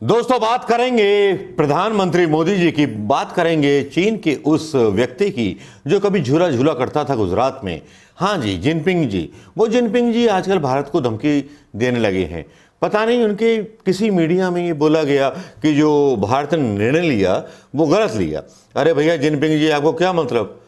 दोस्तों, बात करेंगे प्रधानमंत्री मोदी जी की, बात करेंगे चीन के उस व्यक्ति की जो कभी झूला झूला करता था गुजरात में। हाँ जी, जिनपिंग जी। वो जिनपिंग जी आजकल भारत को धमकी देने लगे हैं। पता नहीं उनके किसी मीडिया में ये बोला गया कि जो भारत ने निर्णय लिया वो गलत लिया। अरे भैया जिनपिंग जी, आपको क्या मतलब?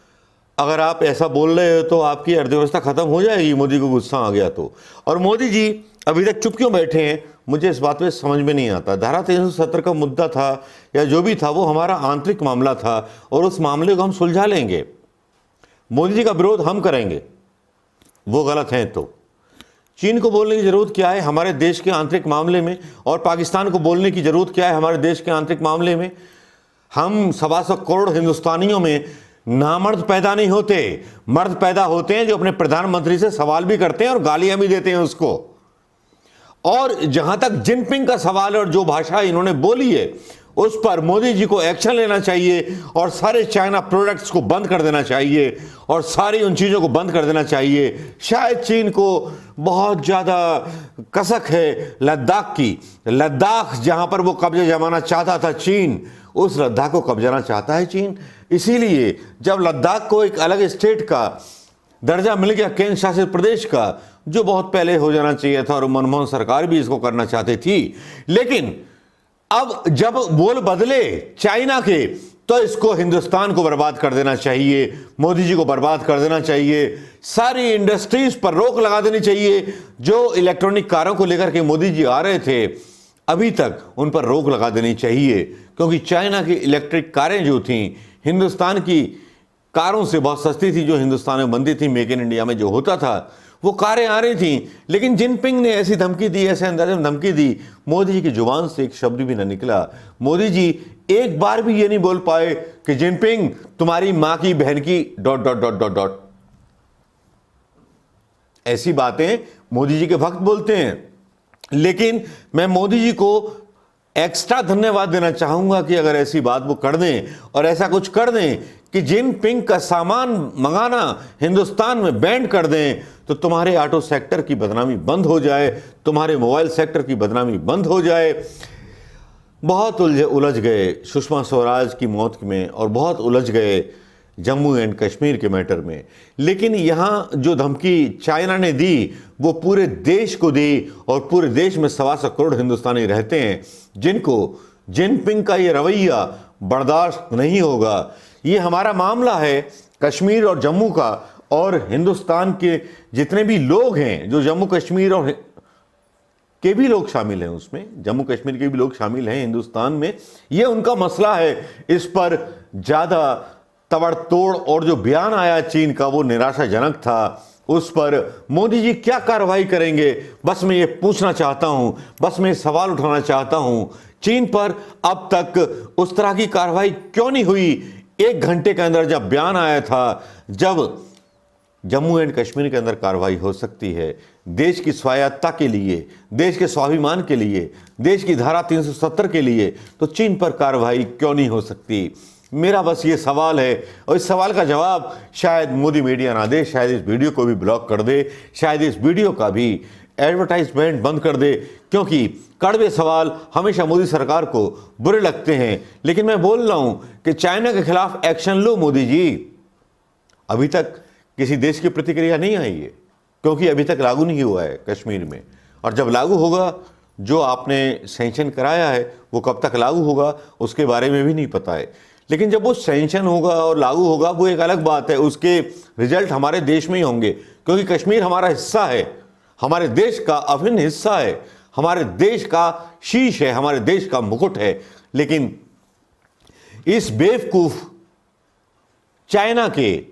अगर आप ऐसा बोल रहे हो तो आपकी अर्थव्यवस्था खत्म हो जाएगी, मोदी को गुस्सा आ गया तो। और मोदी जी अभी तक चुप क्यों बैठे हैं, मुझे इस बात में समझ में नहीं आता। धारा 370 का मुद्दा था या जो भी था वो हमारा आंतरिक मामला था और उस मामले को हम सुलझा लेंगे। मोदी जी का विरोध हम करेंगे, वो गलत हैं तो चीन को बोलने की जरूरत क्या है हमारे देश के आंतरिक मामले में, और पाकिस्तान को बोलने की जरूरत क्या है हमारे देश के आंतरिक मामले में। हम 125 करोड़ हिंदुस्तानियों में नामर्द पैदा नहीं होते, मर्द पैदा होते हैं जो अपने प्रधानमंत्री से सवाल भी करते हैं और गालियां भी देते हैं उसको। और जहां तक जिनपिंग का सवाल है और जो भाषा इन्होंने बोली है उस पर मोदी जी को एक्शन लेना चाहिए और सारे चाइना प्रोडक्ट्स को बंद कर देना चाहिए और सारी उन चीज़ों को बंद कर देना चाहिए। शायद चीन को बहुत ज़्यादा कसक है लद्दाख की। लद्दाख जहां पर वो कब्जा जमाना चाहता था चीन, उस लद्दाख को कब्जाना चाहता है चीन। इसीलिए जब लद्दाख को एक अलग स्टेट का दर्जा मिल गया, केंद्र शासित प्रदेश का, जो बहुत पहले हो जाना चाहिए था और मनमोहन सरकार भी इसको करना चाहती थी, लेकिन अब जब बोल बदले चाइना के तो इसको हिंदुस्तान को बर्बाद कर देना चाहिए, मोदी जी को बर्बाद कर देना चाहिए। सारी इंडस्ट्रीज पर रोक लगा देनी चाहिए। जो इलेक्ट्रॉनिक कारों को लेकर के मोदी जी आ रहे थे अभी तक उन पर रोक लगा देनी चाहिए, क्योंकि चाइना की इलेक्ट्रिक कारें जो थीं हिंदुस्तान की कारों से बहुत सस्ती थी, जो हिंदुस्तान में बनती थी, मेक इन इंडिया में जो होता था वो कारें आ रही थी। लेकिन जिनपिंग ने ऐसी धमकी दी, ऐसे अंदाजे में धमकी दी, मोदी जी की जुबान से एक शब्द भी ना निकला। मोदी जी एक बार भी ये नहीं बोल पाए कि जिनपिंग तुम्हारी मां की बहन की ... ऐसी बातें मोदी जी के भक्त बोलते हैं। लेकिन मैं मोदी जी को एक्स्ट्रा धन्यवाद देना चाहूंगा कि अगर ऐसी बात वो कर दें और ऐसा कुछ कर दें कि जिनपिंग का सामान मंगाना हिंदुस्तान में बैन कर दें, तो तुम्हारे ऑटो सेक्टर की बदनामी बंद हो जाए, तुम्हारे मोबाइल सेक्टर की बदनामी बंद हो जाए। बहुत उलझ गए सुषमा स्वराज की मौत में और बहुत उलझ गए जम्मू एंड कश्मीर के मैटर में। लेकिन यहाँ जो धमकी चाइना ने दी वो पूरे देश को दी, और पूरे देश में 125 करोड़ हिंदुस्तानी रहते हैं जिनको जिनपिंग का ये रवैया बर्दाश्त नहीं होगा। ये हमारा मामला है कश्मीर और जम्मू का, और हिंदुस्तान के जितने भी लोग हैं, जो जम्मू कश्मीर और के भी लोग शामिल हैं उसमें, जम्मू कश्मीर के भी लोग शामिल हैं हिंदुस्तान में, ये उनका मसला है। इस पर ज़्यादा तबड़तोड़ और जो बयान आया चीन का वो निराशाजनक था। उस पर मोदी जी क्या कार्रवाई करेंगे, बस मैं ये पूछना चाहता हूं, बस मैं सवाल उठाना चाहता हूं, चीन पर अब तक उस तरह की कार्रवाई क्यों नहीं हुई? 1 घंटे के अंदर जब बयान आया था, जब जम्मू एंड कश्मीर के अंदर कार्रवाई हो सकती है देश की स्वायत्तता के लिए, देश के स्वाभिमान के लिए, देश की धारा 370 के लिए, तो चीन पर कार्रवाई क्यों नहीं हो सकती? मेरा बस ये सवाल है, और इस सवाल का जवाब शायद मोदी मीडिया ना दे, शायद इस वीडियो को भी ब्लॉक कर दे, शायद इस वीडियो का भी एडवर्टाइजमेंट बंद कर दे, क्योंकि कड़वे सवाल हमेशा मोदी सरकार को बुरे लगते हैं। लेकिन मैं बोल रहा हूं कि चाइना के खिलाफ एक्शन लो मोदी जी। अभी तक किसी देश की प्रतिक्रिया नहीं आई है, क्योंकि अभी तक लागू नहीं हुआ है कश्मीर में, और जब लागू होगा, जो आपने सैंक्शन कराया है वो कब तक लागू होगा उसके बारे में भी नहीं पता है। लेकिन जब वो सैंक्शन होगा और लागू होगा वो एक अलग बात है, उसके रिजल्ट हमारे देश में ही होंगे, क्योंकि कश्मीर हमारा हिस्सा है, हमारे देश का अभिन्न हिस्सा है, हमारे देश का शीश है, हमारे देश का मुकुट है। लेकिन इस बेवकूफ चाइना के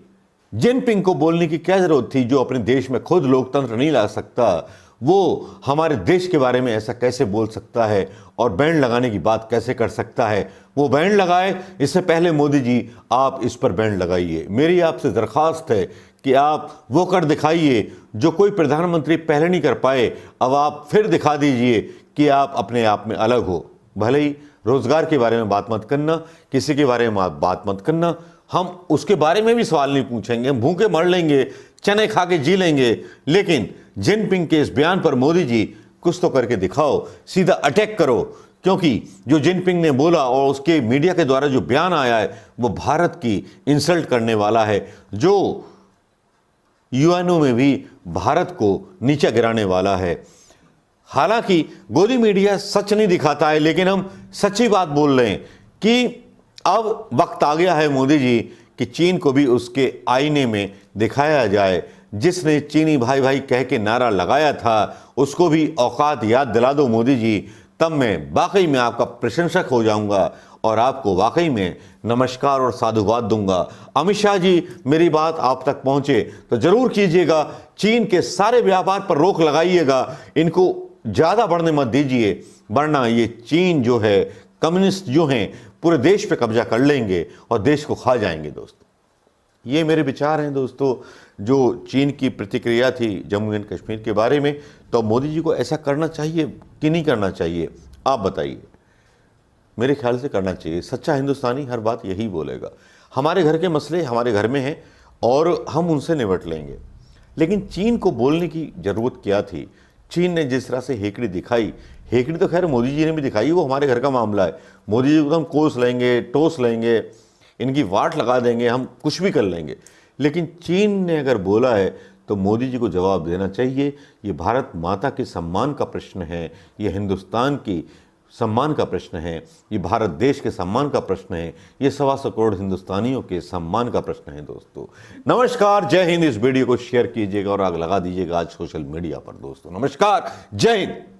जिनपिंग को बोलने की क्या जरूरत थी, जो अपने देश में खुद लोकतंत्र नहीं ला सकता, वो हमारे देश के बारे में ऐसा कैसे बोल सकता है और बैन लगाने की बात कैसे कर सकता है? वो बैन लगाए, इससे पहले मोदी जी आप इस पर बैन लगाइए। मेरी आपसे दरख्वास्त है कि आप वो कर दिखाइए जो कोई प्रधानमंत्री पहले नहीं कर पाए। अब आप फिर दिखा दीजिए कि आप अपने आप में अलग हो। भले ही रोजगार के बारे में बात मत करना, किसी के बारे में बात मत करना, हम उसके बारे में भी सवाल नहीं पूछेंगे, हम भूखे मर लेंगे, चने खा के जी लेंगे। लेकिन जिनपिंग के इस बयान पर मोदी जी कुछ तो करके दिखाओ, सीधा अटैक करो क्योंकि जो जिनपिंग ने बोला और उसके मीडिया के द्वारा जो बयान आया है वो भारत की इंसल्ट करने वाला है, जो यूएनओ में भी भारत को नीचे गिराने वाला है। हालांकि गोदी मीडिया सच नहीं दिखाता है, लेकिन हम सच्ची बात बोल रहे हैं कि अब वक्त आ गया है मोदी जी कि चीन को भी उसके आईने में दिखाया जाए। जिसने चीनी भाई भाई कह के नारा लगाया था उसको भी औकात याद दिला दो मोदी जी, तब मैं वाकई में आपका प्रशंसक हो जाऊंगा और आपको वाकई में नमस्कार और साधुवाद दूंगा। अमित शाह जी, मेरी बात आप तक पहुंचे तो जरूर कीजिएगा, चीन के सारे व्यापार पर रोक लगाइएगा, इनको ज़्यादा बढ़ने मत दीजिए, वरना ये चीन जो है, कम्युनिस्ट जो हैं, पूरे देश पे कब्जा कर लेंगे और देश को खा जाएंगे। दोस्तों, ये मेरे विचार हैं दोस्तों, जो चीन की प्रतिक्रिया थी जम्मू एंड कश्मीर के बारे में। तो मोदी जी को ऐसा करना चाहिए कि नहीं करना चाहिए, आप बताइए। मेरे ख्याल से करना चाहिए। सच्चा हिंदुस्तानी हर बात यही बोलेगा। हमारे घर के मसले हमारे घर में हैं और हम उनसे निपट लेंगे, लेकिन चीन को बोलने की ज़रूरत क्या थी? चीन ने जिस तरह से हेकड़ी दिखाई, हेकड़ी तो खैर मोदी जी ने भी दिखाई, वो हमारे घर का मामला है। मोदी जी को तो हम कोस लेंगे, टोस लेंगे, इनकी वाट लगा देंगे, हम कुछ भी कर लेंगे। लेकिन चीन ने अगर बोला है तो मोदी जी को जवाब देना चाहिए। ये भारत माता के सम्मान का प्रश्न है, ये हिंदुस्तान की सम्मान का प्रश्न है, ये भारत देश के सम्मान का प्रश्न है, ये 125 करोड़ हिंदुस्तानियों के सम्मान का प्रश्न है। दोस्तों नमस्कार, जय हिंद। इस वीडियो को शेयर कीजिएगा और आग लगा दीजिएगा आज सोशल मीडिया पर। दोस्तों नमस्कार, जय हिंद।